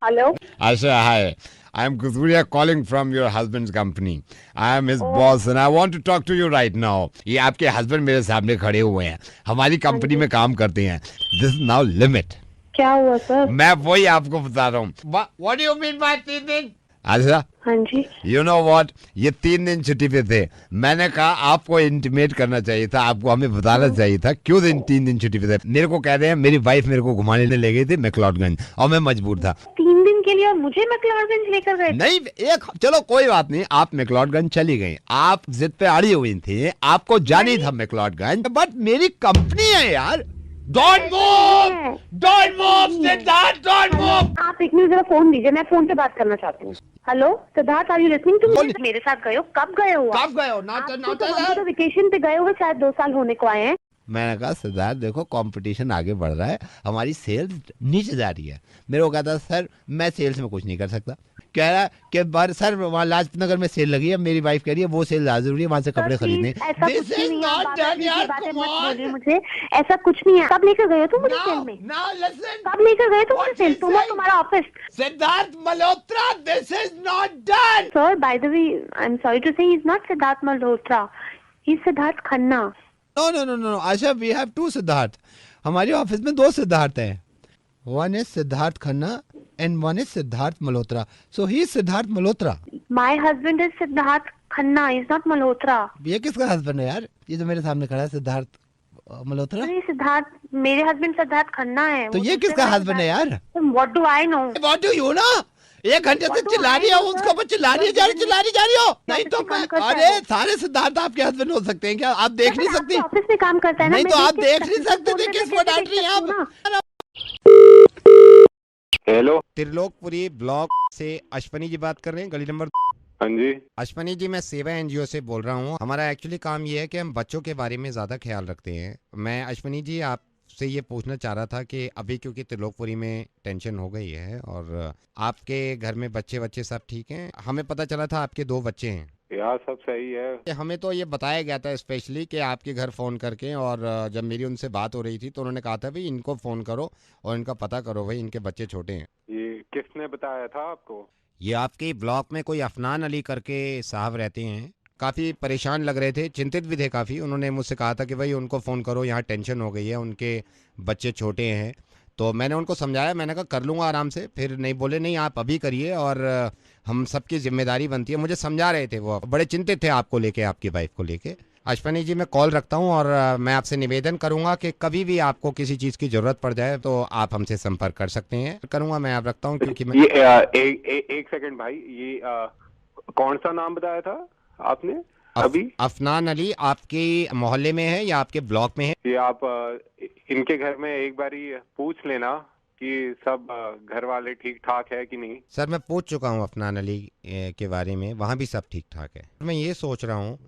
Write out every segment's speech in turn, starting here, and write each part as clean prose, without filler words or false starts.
Hello? Asha, hi. I am Kuzuria calling from your husband's company. I am his boss and I want to talk to you right now. ये आपके husband मेरे सामने खड़े हुए हैं, हमारी company में काम करते हैं. This is now limit. क्या हुआ सर? मैं वही आपको बता रहा हूँ. What do you mean by 3 दिन? आशा, हाँ जी. You know what? ये 3 दिन छुट्टी पे थे. मैंने कहा आपको इंटीमेट करना चाहिए था, आपको हमें बताना चाहिए था क्यों 3 दिन छुट्टी पे थे. मेरे को कह रहे हैं मेरी वाइफ मेरे को घुमाने ले गई थी मैक्लोडगंज और मैं मजबूर था. 3 दिन के लिए और मुझे मैक्लोडगंज लेकर गए? नहीं, चलो कोई बात नहीं, आप मैक्लोडगंज चली गई, आप जिद पे अड़ी हुई थी, आपको जानी था मैक्लोडगंज, बट मेरी कंपनी है यार. Don't move, don't move Siddharth, don't move. आप एक मिनट जरा फोन दीजिए, मैं फोन पे बात करना चाहती हूँ. Hello Siddharth, are you listening to me? मेरे साथ गए हो? कब गए हो? कब गए हो? तो वेकेशन पे गए हो, शायद 2 साल होने को आए हैं. मैंने कहा सिद्धार्थ देखो कंपटीशन आगे बढ़ रहा है, हमारी सेल्स नीचे जा रही है. मेरे को कहता सर मैं सेल्स में कुछ नहीं कर सकता. कह रहा कि बार सर वहाँ लाजपत नगर में सेल लगी है, मेरी वाइफ कह रही है वो सेल ज्यादा जरूरी है, वहाँ से कपड़े खरीदने. This is not done यार, come on. मुझे ऐसा कुछ नहीं है. कब लेकर गए तुम मुझे सेल में? कब लेकर गए तुम मुझे सेल? तुम और तुम्हारा office. Siddharth Malhotra, this is not done. Sir, by the way, I'm sorry to say he's not Siddharth Malhotra. He's Siddharth Khanna. No. Asha, we have 2 Siddharth. हमारे ऑफिस में 2 सिद्धार्थ हैं. One is Siddharth Khanna and one is Siddharth Malhotra. So he is Siddharth Malhotra. My husband is Siddharth Khanna. He's not Malhotra. ये किसका husband है यार? ये जो मेरे सामने खड़ा है सिद्धार्थ मल्होत्रा. अरे सिद्धार्थ, मेरे हस्बैंड सिद्धार्थ खन्ना है. तो ये किसका हस्बैंड है यार? What do I know? What do you know? 1 घंटे से चिल्ला रही हो उसको, चिल्ला रही जा रही हो. नहीं तो अरे सारे सिद्धार्थ आपके हस्बैंड हो सकते हैं क्या? आप देख नहीं सकती? ऑफिस में काम करता है ना. नहीं तो आप देख नहीं सकते थे, किसको डांट रही हैं आप? हेलो, त्रिलोकपुरी ब्लॉक से अश्वनी जी बात कर रहे हैं, गली नंबर. हाँ जी. अश्वनी जी, मैं सेवा एनजीओ से बोल रहा हूँ. हमारा एक्चुअली काम ये है कि हम बच्चों के बारे में ज्यादा ख्याल रखते हैं. मैं अश्वनी जी आपसे ये पूछना चाह रहा था कि अभी क्योंकि त्रिलोकपुरी में टेंशन हो गई है और आपके घर में बच्चे सब ठीक हैं. हमें पता चला था आपके 2 बच्चे हैं. यार सब सही है. हमें तो ये बताया गया था स्पेशली कि आपके घर फ़ोन करके, और जब मेरी उनसे बात हो रही थी तो उन्होंने कहा था भाई इनको फ़ोन करो और इनका पता करो, भाई इनके बच्चे छोटे हैं. ये किसने बताया था आपको? ये आपके ब्लॉक में कोई अफनान अली करके साहब रहते हैं. काफ़ी परेशान लग रहे थे, चिंतित भी थे काफ़ी. उन्होंने मुझसे कहा था कि भाई उनको फ़ोन करो, यहाँ टेंशन हो गई है, उनके बच्चे छोटे हैं. तो मैंने उनको समझाया, मैंने कहा कर लूँगा आराम से. फिर नहीं, बोले नहीं आप अभी करिए और हम सबकी जिम्मेदारी बनती है. मुझे समझा रहे थे, वो बड़े चिंतित थे आपको लेके, आपकी वाइफ को लेके. अश्वनी जी, मैं कॉल रखता हूँ और मैं आपसे निवेदन करूँगा कि कभी भी आपको किसी चीज़ की ज़रूरत पड़ जाए तो आप हमसे संपर्क कर सकते हैं. करूँगा मैं, आप रखता हूँ क्योंकि मैं एक सेकंड भाई, ये कौन सा नाम बताया था आपने अभी? अफनान अली आपके मोहल्ले में है या आपके ब्लॉक में है? ये आप इनके घर में एक बारी पूछ लेना कि सब घर वाले ठीक ठाक है कि नहीं. सर मैं पूछ चुका हूँ अफनान अली के बारे में, वहाँ भी सब ठीक ठाक है. मैं ये सोच रहा हूँ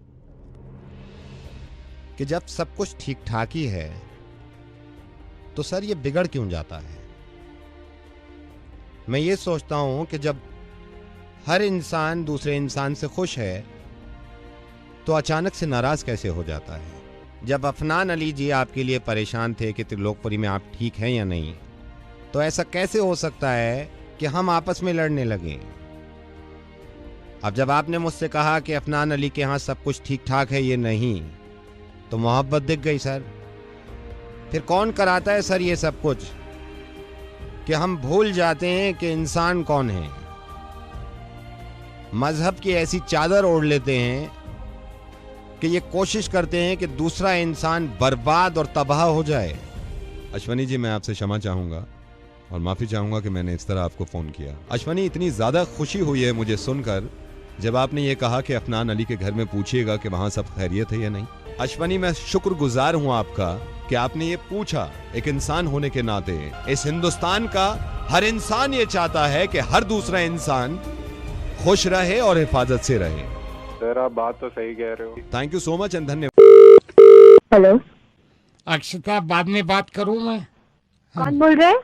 कि जब सब कुछ ठीक ठाक ही है तो सर ये बिगड़ क्यों जाता है? मैं ये सोचता हूँ कि जब हर इंसान दूसरे इंसान से खुश है तो अचानक से नाराज कैसे हो जाता है? जब अफनान अली जी आपके लिए परेशान थे कि त्रिलोकपुरी में आप ठीक हैं या नहीं, तो ऐसा कैसे हो सकता है कि हम आपस में लड़ने लगे? अब जब आपने मुझसे कहा कि अफनान अली के यहाँ सब कुछ ठीक ठाक है, ये नहीं, तो मोहब्बत दिख गई सर. फिर कौन कराता है सर ये सब कुछ कि हम भूल जाते हैं कि इंसान कौन है. मजहब की ऐसी चादर ओढ़ लेते हैं कि ये कोशिश करते हैं कि दूसरा इंसान बर्बाद और तबाह हो जाए. अश्वनी जी, मैं आपसे क्षमा चाहूंगा और माफी चाहूंगा कि मैंने इस तरह आपको फोन किया. अश्वनी, इतनी ज्यादा खुशी हुई है मुझे सुनकर जब आपने ये कहा कि अफनान अली के घर में पूछिएगा कि वहां सब खैरियत है या नहीं. अश्वनी, मैं शुक्रगुजार हूं आपका कि आपने ये पूछा. एक इंसान होने के नाते इस हिंदुस्तान का हर इंसान ये चाहता है कि हर दूसरा इंसान खुश रहे और हिफाजत से रहे. सर आप बात तो सही कह रहे हो. Thank you so much and धन्यवाद. हेलो अक्षता, बाद में बात करूं मैं? कौन बोल रहे हैं?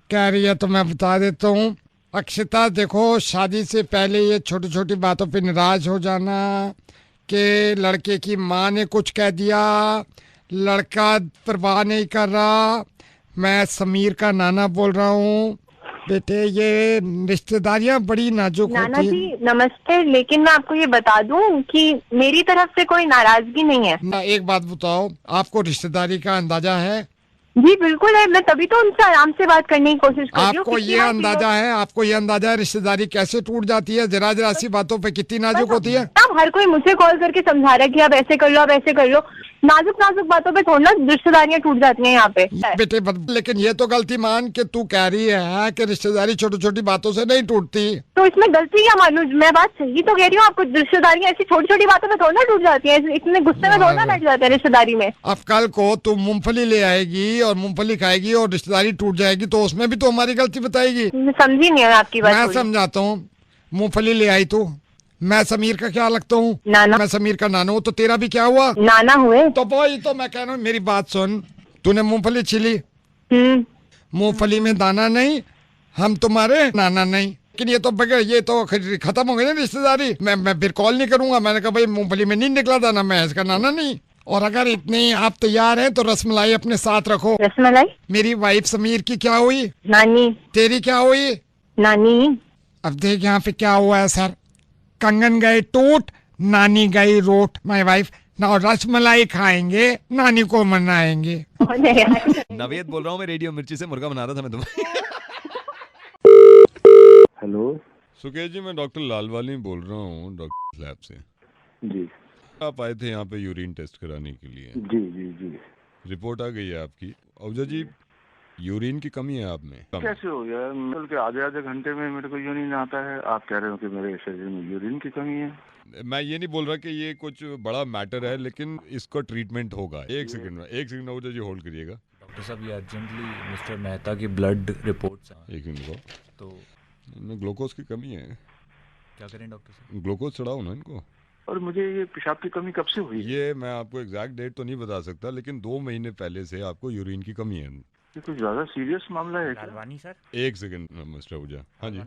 कह रही है तो मैं बता देता हूँ. अक्षता देखो, शादी से पहले ये छोटी छोटी बातों पे नाराज हो जाना कि लड़के की माँ ने कुछ कह दिया, लड़का परवाह नहीं कर रहा. मैं समीर का नाना बोल रहा हूँ. बेटे ये रिश्तेदारियां बड़ी नाजुक नाना होती जी हैं। नमस्ते, लेकिन मैं आपको ये बता दूं कि मेरी तरफ से कोई नाराजगी नहीं है। ना एक बात बताओ, आपको रिश्तेदारी का अंदाजा है? जी बिल्कुल है, मैं तभी तो उनसे आराम से बात करने की कोशिश कर रही हूँ। आपको ये अंदाजा है, आपको ये अंदाजा है रिश्तेदारी कैसे टूट जाती है? जरा जरा सी बातों पे कितनी नाजुक होती है। अब हर कोई मुझे कॉल करके समझा रहा है कि अब ऐसे कर लो, अब ऐसे कर लो। नाजुक नाजुक बातों पे थोड़ा ना रिश्तेदारियां टूट जाती हैं यहाँ पे। बेटे लेकिन ये तो गलती मान के तू कह रही है कि रिश्तेदारी छोटी छोटी बातों से नहीं टूटती। तो इसमें गलती क्या मानूं? मैं बात सही तो कह रही हूँ आपको, रिश्तेदारियां ऐसी छोटी छोटी बातों में थोड़ा ना टूट जाती हैं, इतने गुस्से में थोड़ा ना बैठ जाते हैं रिश्तेदारी में। अब कल को तू मूंगफली ले आएगी और मूंगफली खाएगी और रिश्तेदारी टूट जाएगी तो उसमें भी तो हमारी गलती बताएगी। मैं समझी नहीं है आपकी बात। मैं समझाता हूँ, मूंगफली ले आई तू, मैं समीर का क्या लगता हूँ? नाना। मैं समीर का नाना हूँ, तो तेरा भी क्या हुआ? नाना हुए। तो वही तो मैं कह रहा हूँ, मेरी बात सुन, तूने मूंगफली छिली, मूंगफली में दाना नहीं, हम तुम्हारे नाना नहीं। लेकिन ये तो बगैर, ये तो खत्म हो गई ना रिश्तेदारी। मैं फिर कॉल नहीं करूंगा। मैंने कहा भाई मूंगफली में नहीं निकला दाना, मैं इसका नाना नहीं। और अगर इतने आप तैयार हैं तो रसमलाई अपने साथ रखो। रसमलाई? मेरी वाइफ समीर की क्या हुई? नानी। तेरी क्या हुई? नानी। अब देख यहाँ पे क्या हुआ है सर, कंगन गए टूट, नानी गई रोट। माय वाइफ ना रसमलाई खाएंगे, नानी को मनाएंगे। नवेद बोल रहा हूँ मैं, रेडियो मिर्ची से मुर्गा बना रहा था मैं तुम्हें। हेलो सुकेश जी, मैं डॉक्टर लालवानी बोल रहा हूँ, डॉक्टर लैब से। जी आप आए थे यहाँ पे यूरिन टेस्ट कराने के लिए। जी जी जी। रिपोर्ट आ गई है आपकी। अवजा जी, यूरिन की कमी है आप में। कैसे हो गया? मतलब कि आधे आधे घंटे में मेरे को यूरिन आता है, आप कह रहे हो कि मेरे शरीर में यूरिन की कमी है। मैं ये नहीं बोल रहा कि ये कुछ बड़ा मैटर है, लेकिन इसका ट्रीटमेंट होगा। एक सेकंड अवजा जी होल्ड करिएगा। डॉक्टर साहब ये अर्जेंटली मिस्टर मेहता की ब्लड रिपोर्ट्स हैं। एक मिनट को, तो इनमें ग्लूकोज की कमी है। क्या करें डॉक्टर साहब? ग्लूकोज चढ़ाओ ना इनको। और मुझे ये पेशाब की कमी कब से हुई? ये मैं आपको एग्जैक्ट डेट तो नहीं बता सकता, लेकिन 2 महीने पहले से आपको यूरिन की कमी है। ये कुछ ज्यादा सीरियस मामला है क्या? लालवानी सर। एक सेकंड मिस्टर अहूजा। हाँ जी।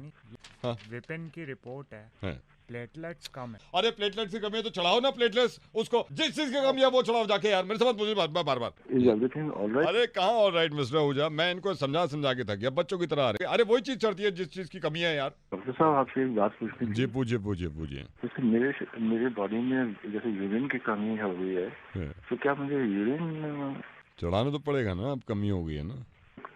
हाँ। विपिन की रिपोर्ट है, प्लेटलेट्स कम है। अरे प्लेटलेट्स की कमी है तो चढ़ाओ ना प्लेटलेट्स, उसको जिस चीज की कमी है वो चढ़ाओ जाके। यार मेरे से मत पूछिए बार बार। Is everything all right? अरे कहाँ ऑल राइट मिस्टर अहूजा, मैं इनको समझा के थक गया, बच्चों की तरह आ रहे। अरे वही चीज चढ़ती है जिस चीज की कमी है यार। डॉक्टर साहब आपसे एक बात पूछनी थी। जी पूछिए। जैसे मेरे बॉडी में जैसे यूरिन की कमी हो गई है, तो क्या मुझे यूरिन चढ़ाना तो पड़ेगा ना, अब कमी हो गई है ना।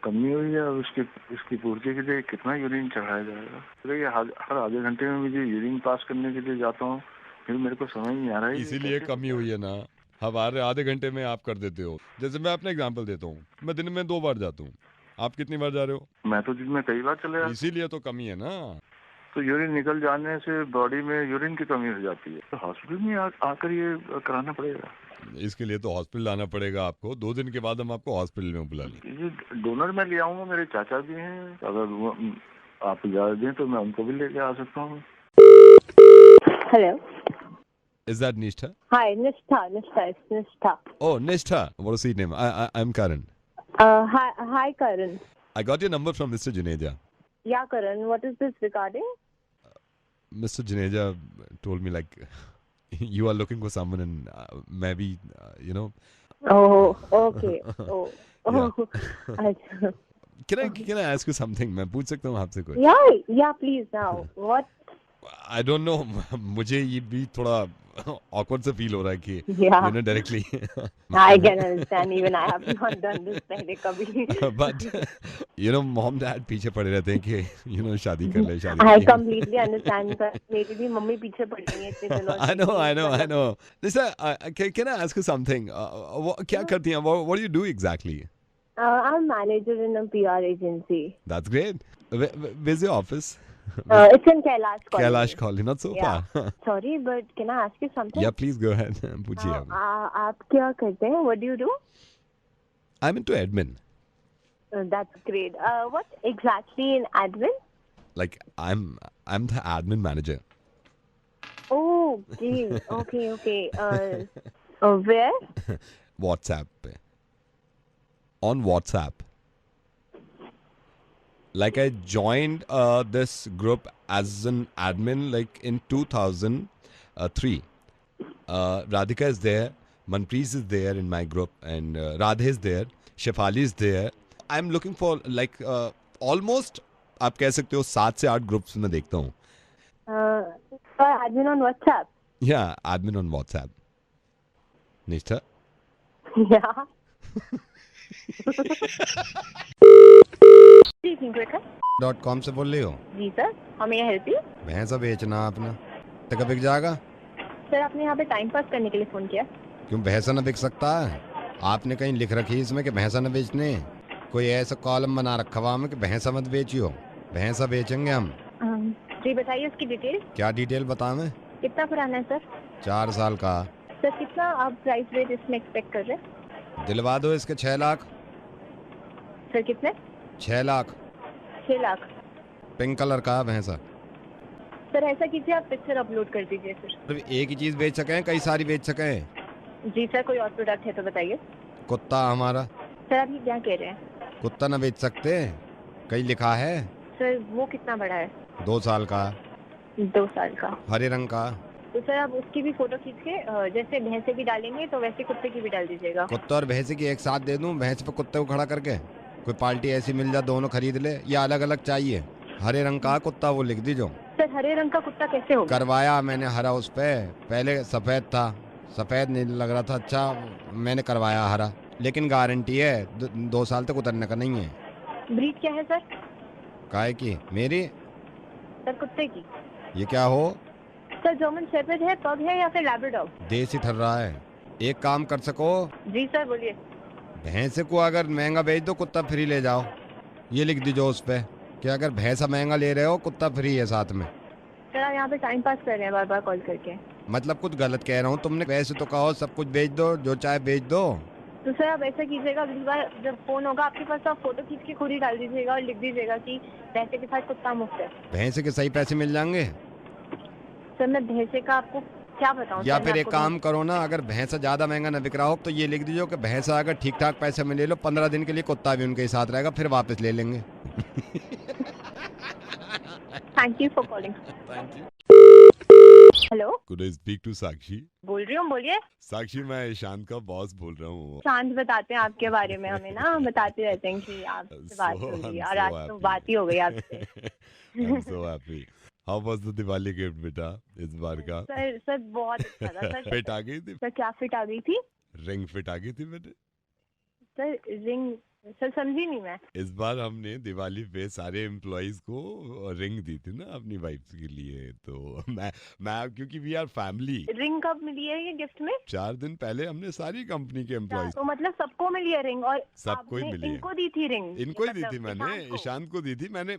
कमी हुई है, और उसकी पूर्ति के लिए कितना यूरिन चढ़ाया जाएगा? तो ये हर आधे घंटे में मुझे यूरिन पास करने के लिए जाता हूँ, फिर मेरे को समझ नहीं आ रहा है इसीलिए कमी हुई है ना। हमारे आधे घंटे में आप कर देते हो। जैसे मैं अपना एग्जांपल देता हूँ, मैं दिन में 2 बार जाता हूँ, आप कितनी बार जा रहे हो? मैं तो दिन में कई बार चले जाता हूँ। इसीलिए तो कमी है ना। तो यूरिन निकल जाने से बॉडी में यूरिन की कमी हो जाती है, तो हॉस्पिटल में आकर ये कराना पड़ेगा। इसके लिए तो हॉस्पिटल आना पड़ेगा आपको। 2 दिन के बाद हम आपको हॉस्पिटल में बुला लेंगे। ये डोनर मैं ले आऊंगा, मेरे चाचा भी हैं, अगर वो आप इजाजत दें तो मैं उनको भी लेके आ सकता हूँ। Hello. Is that Nishtha? Hi, it's Nishtha. Oh, Nishtha. What a sweet name. I'm Karan. Hi, Karan. I got your number from Mr. Juneja. Yeah, Karan. What is this regarding? Mr. Juneja told me like you are looking for someone and maybe you know. Oh, okay. Oh. Can I ask you something? मैं पूछ सकता हूँ आपसे कुछ? Yeah, please now. What? I don't know. मुझे ये भी थोड़ा awkward सा feel हो रहा है कि Yeah. you know directly. I can understand. Even I have not done this पहले कभी. But you know mom dad पीछे पड़े रहते हैं कि you know शादी कर ले I completely understand. But मेरी भी मम्मी पीछे पड़ गई है इतने दिनों से. I know. Listen, can I ask you something? क्या करती हैं? What do you do exactly? I'm manager in a PR agency. That's great. Where's your office? It's in Kailash Colony. Kailash Colony, not so far. Sorry, but can I ask you something? Yeah, please go ahead. पूछिए आप. आप क्या करते हैं? What do you do? I'm into admin. That's great. What exactly in admin? Like I'm the admin manager. Oh, okay. Where? WhatsApp पे. On WhatsApp. Like I joined this group as an admin like in 2003. Radhika is there, Manpreet is there in my group, and Radhe is there, Shefali is there. I'm looking for like almost आप कह सकते हो 7 से 8 groups में देखता हूँ। admin on WhatsApp. Yeah, admin on WhatsApp. Nishtha? Yeah. .com से बोल रही हो? जी सर, हमें ये हेल्प यू? भैंसा बेचना अपना तो कब बिक जाएगा? सर आपने यहाँ पे टाइम पास करने के लिए फोन किया? क्यों भैंसा न बिक सकता है? आपने कहीं लिख रखी है इसमें कि भैंसा न बेचने? कोई ऐसा कॉलम बना रखा हुआ हमें कि भैंसा मत बेचियो। भैंसा बेचेंगे हम। जी बताइए उसकी डिटेल। क्या डिटेल बतावें? कितना पुराना है सर? 4 साल का। सर कितना आप प्राइस रेट इसमें एक्सपेक्ट कर रहे हैं? दिलवा दो इसके 6 लाख। सर कितने? 6 लाख। 6 लाख। पिंक कलर का भैंसा। सर ऐसा कीजिए आप पिक्चर अपलोड कर दीजिए फिर। तो एक ही चीज बेच सकें, कई सारी बेच सकें? जी सर, कोई और प्रोडक्ट है तो बताइए। कुत्ता हमारा। सर आप ये क्या कह रहे हैं? कुत्ता न बेच सकते? कहीं लिखा है? सर वो कितना बड़ा है? 2 साल का। 2 साल का। हरे रंग का। तो सर आप उसकी भी फोटो खींच के जैसे भैंसे की डालेंगे तो वैसे कुत्ते की भी डाल दीजिएगा। कुत्ता और भैंसे की एक साथ दे दूं? भैंस पे कुत्ते को खड़ा करके कोई पार्टी ऐसी मिल जाए दोनों खरीद ले, या अलग अलग चाहिए? हरे रंग का कुत्ता वो लिख दीजो। सर हरे रंग का कुत्ता कैसे होगा? करवाया मैंने हरा उस पे, पहले सफेद था, सफेद नहीं लग रहा था अच्छा, मैंने करवाया हरा, लेकिन गारंटी है 2 साल तक उतरने का नहीं है। ब्रीड क्या है सर? काय की? मेरी? सर कुत्ते की। ये क्या हो? सर जर्मन शेफर्ड है, पग है या फिर लैब्राडोर? देसी ठर रहा है। एक काम कर सको? जी सर बोलिए। भैंसे को अगर महंगा बेच दो कुत्ता फ्री ले जाओ, ये लिख दीजो उस पे कि अगर भैंसा महंगा ले रहे हो कुत्ता फ्री है साथ में। सर आप यहाँ पे टाइम पास कर रहे हैं बार बार कॉल करके। मतलब कुछ गलत कह रहा हूँ? तुमने वैसे तो कहो सब कुछ बेच दो, जो चाहे बेच दो। तो सर आप ऐसा कीजिएगा, अगली बार जब फोन होगा आपके पास तो आप फोटो खींच के खुद ही डाल दीजिएगा और लिख दीजिएगा कि भैंसे के साथ कुत्ता मुफ्त है। भैंसे के सही पैसे मिल जाएंगे? सर मैं भैंसे का आपको क्या बताऊं? या फिर एक काम करो ना, अगर भैंसा ज्यादा महंगा न बिक रहा हो तो ये लिख दीजिए कि भैंसा अगर ठीक ठाक पैसे में ले लो 15 दिन के लिए कुत्ता भी उनके साथ रहेगा, फिर वापस ले लेंगे। Thank you for calling. Thank you. Hello, Could I speak to साक्षी? बोल रही हूँ, बोलिए। साक्षी मैं ईशान का बॉस बोल रहा हूँ। शांत बताते हैं आपके बारे में हमें ना, बताते रहते हैं कि आपसे बात हो रही है और आज तो बात ही हो गई आपसे। I'm so happy. How was the Diwali gift बेटा इस बार का? सर बहुत अच्छा था सर। फिट आ गई थी? सर क्या फिट आ गई थी? रिंग फिट आ गई थी बेटे? सर रिंग, सर समझी नहीं मैं। इस बार हमने दिवाली पे सारे एम्प्लॉइज को रिंग दी थी ना अपनी वाइफ के लिए, तो मैं क्योंकि वी आर फैमिली। रिंग कब मिली है ये गिफ्ट में? 4 दिन पहले हमने सारी कंपनी के एम्प्लॉइज। तो मतलब सबको मिली है रिंग? और सबको ही मिली है। इनको दी थी रिंग? इनको ही दी थी मैंने, ईशांत को दी थी मैंने।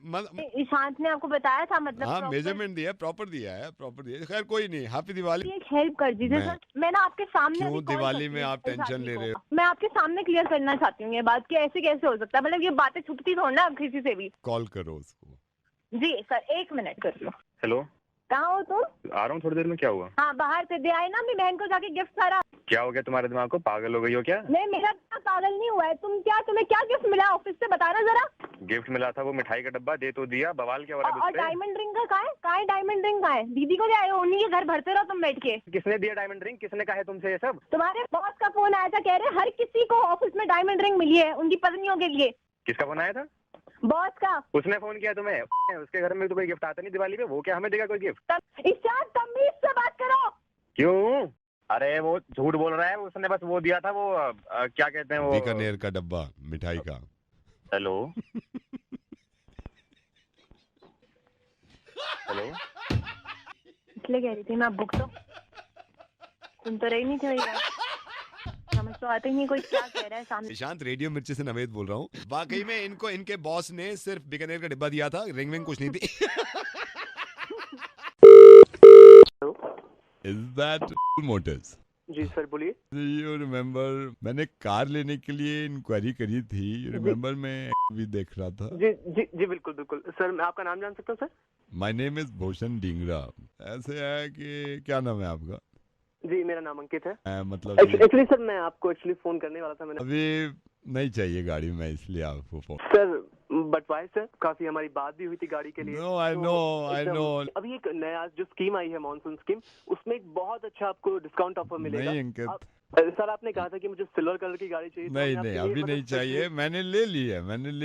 ईशांत ने आपको बताया था? मतलब हाँ मेजरमेंट दिया, प्रॉपर दिया है, प्रॉपर दिया है। खैर कोई नहीं, हैप्पी दिवाली। एक हेल्प कर दीजिए सर, मैं ना आपके सामने। क्यों दिवाली में आप टेंशन ले रहे हो? मैं आपके सामने क्लियर करना चाहती हूँ ये बात कि ऐसे कैसे हो सकता है, मतलब ये बातें छुपती तो ना किसी से भी। कॉल करो उसको। जी सर 1 मिनट कर लो। हेलो, कहाँ हो तुम? आ रहा हूँ थोड़ी देर में। क्या हुआ? हाँ बाहर से दे आए ना अपनी बहन को जाके गिफ्ट सारा। क्या हो गया तुम्हारे दिमाग को? पागल हो गई हो क्या? नहीं मेरा पागल नहीं हुआ है। तुम्हें क्या गिफ्ट मिला ऑफिस से, बताना जरा। गिफ्ट मिला था वो मिठाई का डब्बा, दे तो दिया, बवाल क्या हो रहा है? और डायमंड रिंग का कहाँ है? डायमंड रिंग कहाँ है? दीदी को क्या है, उन्हीं के घर भरते रहो तुम बैठ के। किसने दिया डायमंड रिंग? किसने कहा है तुमसे ये सब? तुम्हारे बॉस का फोन आया था, कह रहे हर किसी को ऑफिस में डायमंड रिंग मिली है उनकी पत्नियों के लिए। किसका फोन आया था? बॉस का। उसने फोन किया तुम्हें? उसके घर में तो कोई गिफ्ट आता नहीं दिवाली पे, वो क्या हमें देगा कोई गिफ्ट? ईशान तमीज से बात करो। क्यों? अरे वो झूठ बोल रहा है, उसने बस वो दिया था, वो क्या कहते हैं वो, बीकानेर का डब्बा मिठाई का। हेलो हेलो, इसलिए कह रही थी मैं बुक तो सुन तो रही नहीं थी भैया, समझ तो आते ही नहीं कोई क्या कह रहा है सामने। ईशांत रेडियो मिर्ची से नवेद बोल रहा हूँ। वाकई में इनको इनके बॉस ने सिर्फ बीकानेर का डिब्बा दिया था, रिंग विंग कुछ नहीं थी। Is that motors? जी सर बोलिए। यू रिमेम्बर मैंने कार लेने के लिए इंक्वायरी करी थी, यू रिमेम्बर मैं भी देख रहा था। जी जी जी बिल्कुल बिल्कुल सर, मैं आपका नाम जान सकता हूँ sir? My name is Bhushan Dhingra. ऐसे है कि क्या नाम है आपका? जी मेरा नाम अंकित है। मतलब एक्चुअली सर मैं आपको फोन करने वाला था। मैंने अभी नहीं चाहिए गाड़ी में, इसलिए आपको phone. Sir but why sir, काफी हमारी बात भी हुई थी गाड़ी के लिए। No I know. अभी एक नया जो स्कीम आई है मानसून स्कीम, उसमें एक बहुत अच्छा आपको डिस्काउंट ऑफर मिलेगा। नहीं अंकित सर आपने कहा था कि मुझे सिल्वर कलर की गाड़ी चाहिए। नहीं अभी नहीं चाहिए, मैंने ले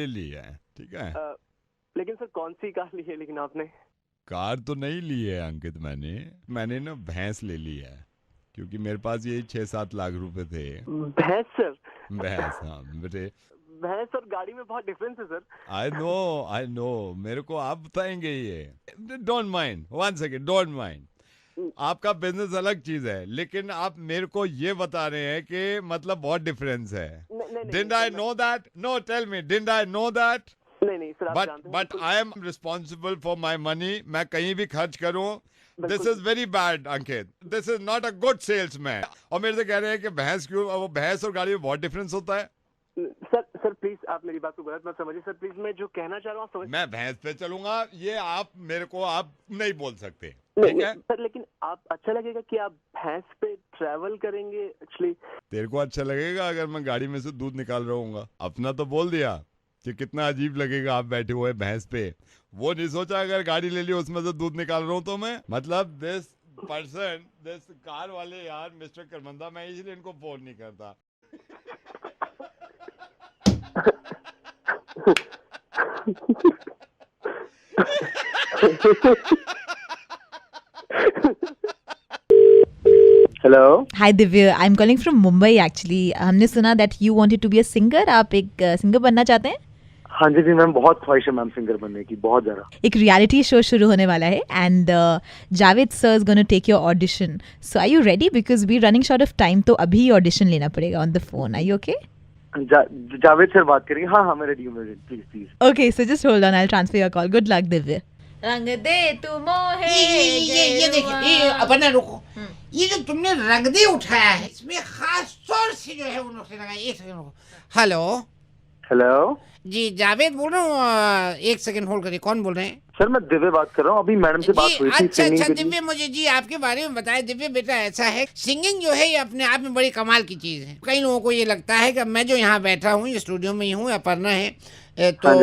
ली है, ठीक है। लेकिन सर कौन सी कार ली है लेकिन आपने? कार तो नहीं ली है अंकित, मैंने ना भैंस ले ली है, क्योंकि मेरे पास यही 6-7 लाख रुपए थे। भैंस सर? भैंस, हाँ बेटे। भैंस और गाड़ी में बहुत डिफरेंस है सर। आई नो, मेरे को आप बताएंगे ये। Don't mind, one second, don't mind. आपका बिजनेस अलग चीज है, लेकिन आप मेरे को ये बता रहे हैं कि मतलब बहुत डिफरेंस है। Didn't I know that? No, tell me, didn't I know that? नहीं सर, आप जानते हैं। But I am responsible for my money. मैं कहीं भी खर्च करूं, this is very bad Ankit, this is not a good salesman. और मेरे से कह रहे हैं कि भैंस क्यों, वो भैंस और गाड़ी में बहुत डिफरेंस होता है। सर प्लीज आप मेरी बात को गलत मत समझिए सर, प्लीज मैं जो कहना चाह रहा हूँ मैं भैंस पे चलूंगा, ये आप मेरे को आप नहीं बोल सकते, नहीं, ठीक है सर, लेकिन आप अच्छा लगेगा कि आप भैंस पे ट्रैवल करेंगे एक्चुअली? तेरे को अच्छा लगेगा अगर मैं गाड़ी में से दूध निकाल रहा हूँ? अपना तो बोल दिया कि कितना अजीब लगेगा आप बैठे हुए भैंस पे, वो नहीं सोचा अगर गाड़ी ले ली उसमें से दूध निकाल रहा हूँ तो मैं, मतलब दिस पर्सन, दिस कार वाले यार, मिस्टर करमंदा, मैं इसलिए इनको फोन नहीं करता। Hello, hi Divya, I am calling from Mumbai actually. हमने सुना that you wanted to be a singer. आप एक सिंगर बनना चाहते हैं? हाँ जी मैम, बहुत ख्वाहिश है मैम सिंगर बनने की, बहुत ज़्यादा। एक रियलिटी शो शुरू होने वाला है and Javed sir is gonna take your audition. So are you ready? Because we running short of time, तो अभी ऑडिशन लेना पड़ेगा on the phone. Are you okay? Javed sir बात करेंगे? हाँ मैं रेडी हूँ, please. Okay, so just hold on, I will transfer your call. Good luck Divya. रंग दे तू मोहे, ये देखिए, ये अपना रुको, ये जो तुमने रंग दे उठाया है इसमें खास तौर से जो है वो नुक्से लगाए। एक सेकंड रुको। हेलो जी, जावेद बोल रहा हूँ। एक सेकंड होल्ड करिए। कौन बोल रहे हैं? सर मैं दिव्य बात कर रहा हूँ, अभी मैडम से बात हुई थी। अच्छा दिव्य, मुझे जी आपके बारे में बताया। दिव्य बेटा, ऐसा है, सिंगिंग जो है ये अपने आप में बड़ी कमाल की चीज है। कई लोगों को ये लगता है कि मैं जो यहाँ बैठा हूँ, ये स्टूडियो में ही हूँ, अपर्णा है, तो हाँ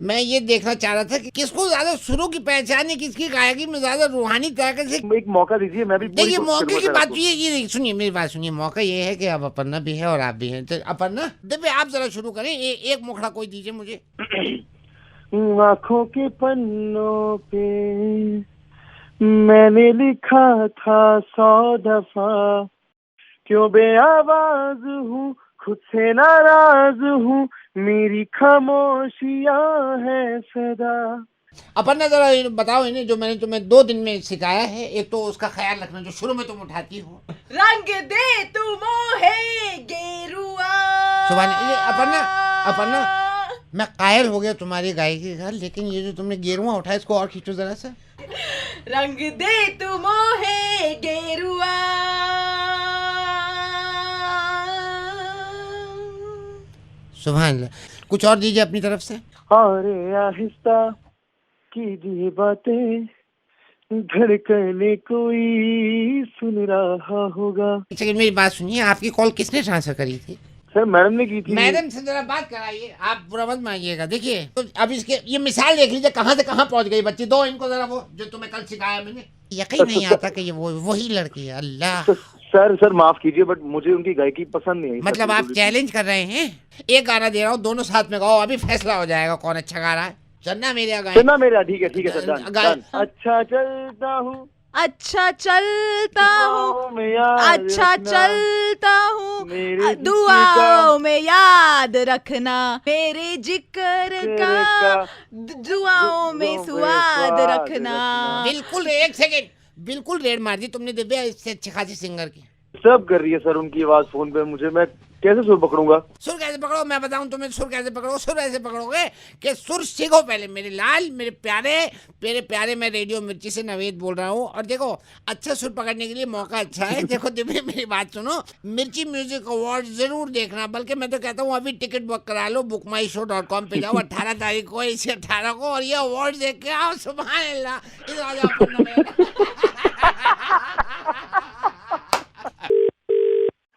मैं ये देखना चाह रहा था कि किसको ज्यादा सुरों की पहचान है, किसकी गायकी में ज्यादा रूहानी ताकत से। एक मौका दीजिए, मैं भी देखिए मौके की बात ये सुनिए, मेरी बात सुनिए। मौका ये है कि अब अपर्णा भी है और आप भी हैं, तो अपर्णा, दिव्य आप जरा शुरू करें। एक मुखड़ा कोई दीजिए मुझे। आँखों के पन्नों पे मैंने लिखा था 100 दफा, क्यों बेआवाज हूँ, खुद से नाराज हूँ, मेरी खामोशियाँ है सदा। अपर्णा जरा बताओ इन्हें जो मैंने तुम्हें 2 दिन में सिखाया है। एक तो उसका ख्याल रखना जो शुरू में तुम उठाती हो। रंग दे तू मोहे गेरुआ। अपर्णा, मैं कायल हो गया तुम्हारी गायकी का, लेकिन ये जो तुमने गेरुआ उठाया इसको और खींचो जरा सा। रंग दे तू मोहे गेरुआ। सुभान अल्लाह। कुछ और दीजिए अपनी तरफ से। अरे आहिस्ता कीजिए बातें, धड़कने कोई सुन रहा होगा। एक सेकंड मेरी बात सुनिए, आपकी कॉल किसने ट्रांसफर करी थी? सर मैडम ने की थी। मैडम से जरा बात कराइए, आप बुरा मत मानिएगा। देखिए तो अब इसके ये मिसाल देख लीजिए कहाँ से कहाँ पहुँच गई बच्ची। दो इनको जरा वो जो तुम्हें कल सिखाया मैंने, यकीन नहीं आता कि ये वही लड़की है। अल्लाह। सर माफ कीजिए, बट मुझे उनकी गायकी पसंद नहीं आई। मतलब आप चैलेंज कर रहे हैं? एक गाना दे रहा हूँ, दोनों साथ में गाओ, अभी फैसला हो जाएगा कौन अच्छा गा रहा है। चन्ना मेरा गाय, चन्ना मेरा। ठीक है सर, डन। अच्छा चलता हूँ, अच्छा चलता हूँ, अच्छा चलता हूँ, दुआओं में याद रखना मेरे जिक्र का, दुआओं में स्वाद रखना। बिल्कुल। एक सेकेंड, बिल्कुल रेड मार दी तुमने दिव्या इससे अच्छी खासी सिंगर की। सब कर रही है सर उनकी आवाज फोन पे, मुझे मैं कैसे सुर पकड़ूंगा? सुर कैसे पकड़ो मैं बताऊं तुम्हें। सुर कैसे पकड़ो? सुर ऐसे पकड़ोगे कि सुर सीखो पहले मेरे लाल, मेरे प्यारे। मैं रेडियो मिर्ची से नवेद बोल रहा हूँ। और देखो अच्छा सुर पकड़ने के लिए मौका अच्छा है। देखो दिव्या मेरी बात सुनो, मिर्ची म्यूजिक अवार्ड जरूर देखना, बल्कि मैं तो कहता हूँ अभी टिकट बुक करा लो, bookmyshow.com पे जाओ। 18 तारीख को, इसी 18 को, और ये अवार्ड देख के आओ। सुभान अल्लाह।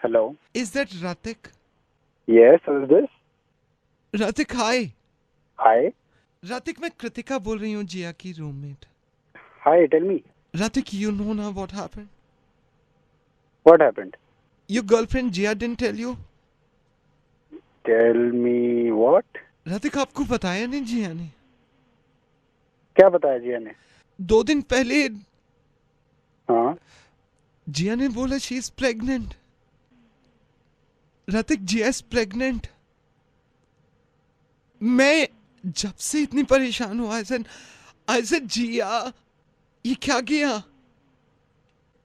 Hello. Is that Ratik? Yes, who is this? Ratik, hi. Hi. Ratik, मैं कृतिका बोल रही हूँ, जिया की roommate. Hi, tell me. Ratik, you know now what happened? What happened? Your girlfriend Jia didn't tell you? Tell me what? Ratik, आपको बताया नहीं जिया ने? क्या बताया जिया ने? 2 दिन पहले हाँ जिया ने बोला she is pregnant. Ratik, Jiya is pregnant. मैं जब से इतनी परेशान हुआ आई सेड जिया ये क्या किया?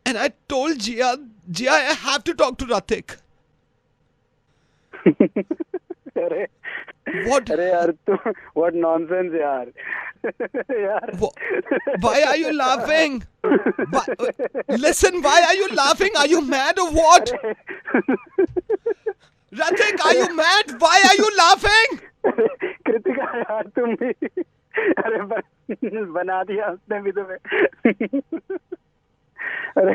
And I told Jiya I have to talk to Ratik. अरे What? अरे यार तू व्हाट नॉनसेंस यार। यार Why are you laughing? Listen, why are you laughing? Are you mad or what? Ratik, are you mad? Why are you laughing? Kritika यार तुम भी, अरे बना दिया उसने भी तुम्हें। अरे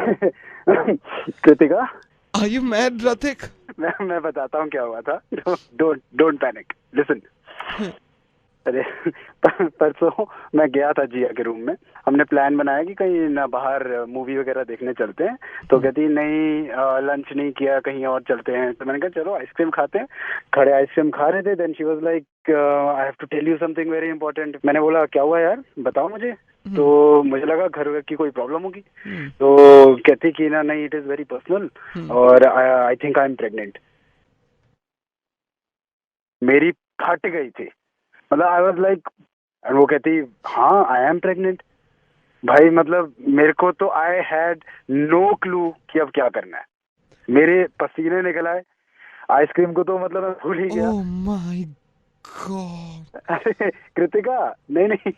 Kritika, Are you mad, Ratik? मैं बताता हूँ क्या हुआ था। Don't panic, listen. अरे परसों मैं गया था जिया के रूम में। हमने प्लान बनाया कि कहीं ना बाहर मूवी वगैरह देखने चलते हैं, तो कहती नहीं लंच नहीं किया, कहीं और चलते हैं। तो मैंने कहा चलो आइसक्रीम खाते हैं। खड़े आइसक्रीम खा रहे थे, then she was like I have to tell you something very important. मैंने बोला क्या हुआ यार, बताओ मुझे। तो मुझे लगा घर की कोई प्रॉब्लम होगी। तो कहती कि ना नहीं, इट इज वेरी पर्सनल और I think I am pregnant. मेरी फट गई थी, मतलब आई वाज लाइक, वो कहती हाँ आई एम प्रेग्नेंट। भाई मतलब मेरे को तो आई हैड नो क्लू कि अब क्या करना है। मेरे पसीने निकल आए। आइसक्रीम को तो मतलब मैं भूल ही गया। Oh my God. अरे कृतिका, नहीं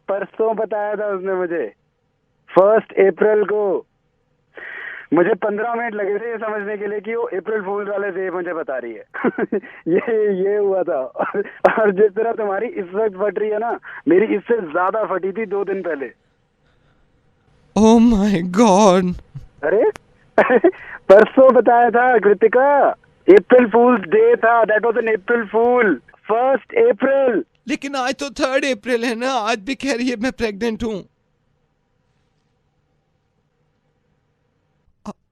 परसों बताया था उसने मुझे, 1 अप्रैल को। मुझे 15 मिनट लगे थे ये समझने के लिए कि वो अप्रैल फूल वाले से मुझे बता रही है। ये हुआ था। और जिस तरह तुम्हारी इस वक्त फट रही है ना, मेरी इससे ज्यादा फटी थी 2 दिन पहले। Oh my God. अरे परसों बताया था कृतिका, अप्रैल फूल्स डे था। दैट वाज एन अप्रैल फूल, 1 अप्रैल। लेकिन आज तो 3 अप्रैल है ना, आज भी कह रही है मैं प्रेग्नेंट हूँ।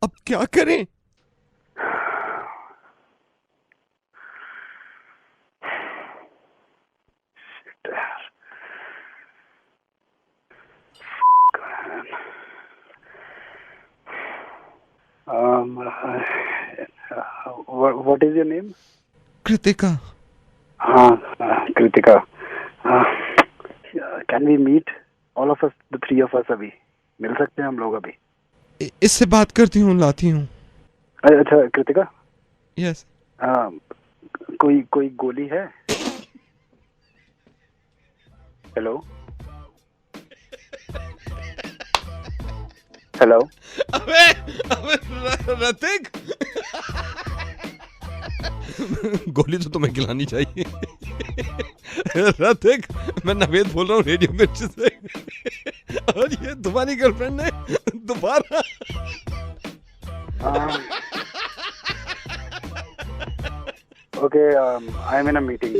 अब क्या करें? What is your name? Kritika. हाँ Kritika. Can we meet all of us, the 3 of us? अभी मिल सकते हैं हम लोग अभी? इससे बात करती हूँ, लाती हूँ। अच्छा कृतिका। यस। कोई गोली है? Hello hello. अबे रतिक, गोली तो तुम्हें खिलानी चाहिए। रतिक, मैं नवेद बोल रहा हूँ रेडियो मिर्ची से। और ये तुम्हारी गर्लफ्रेंड ने दोबारा okay, I am in a meeting.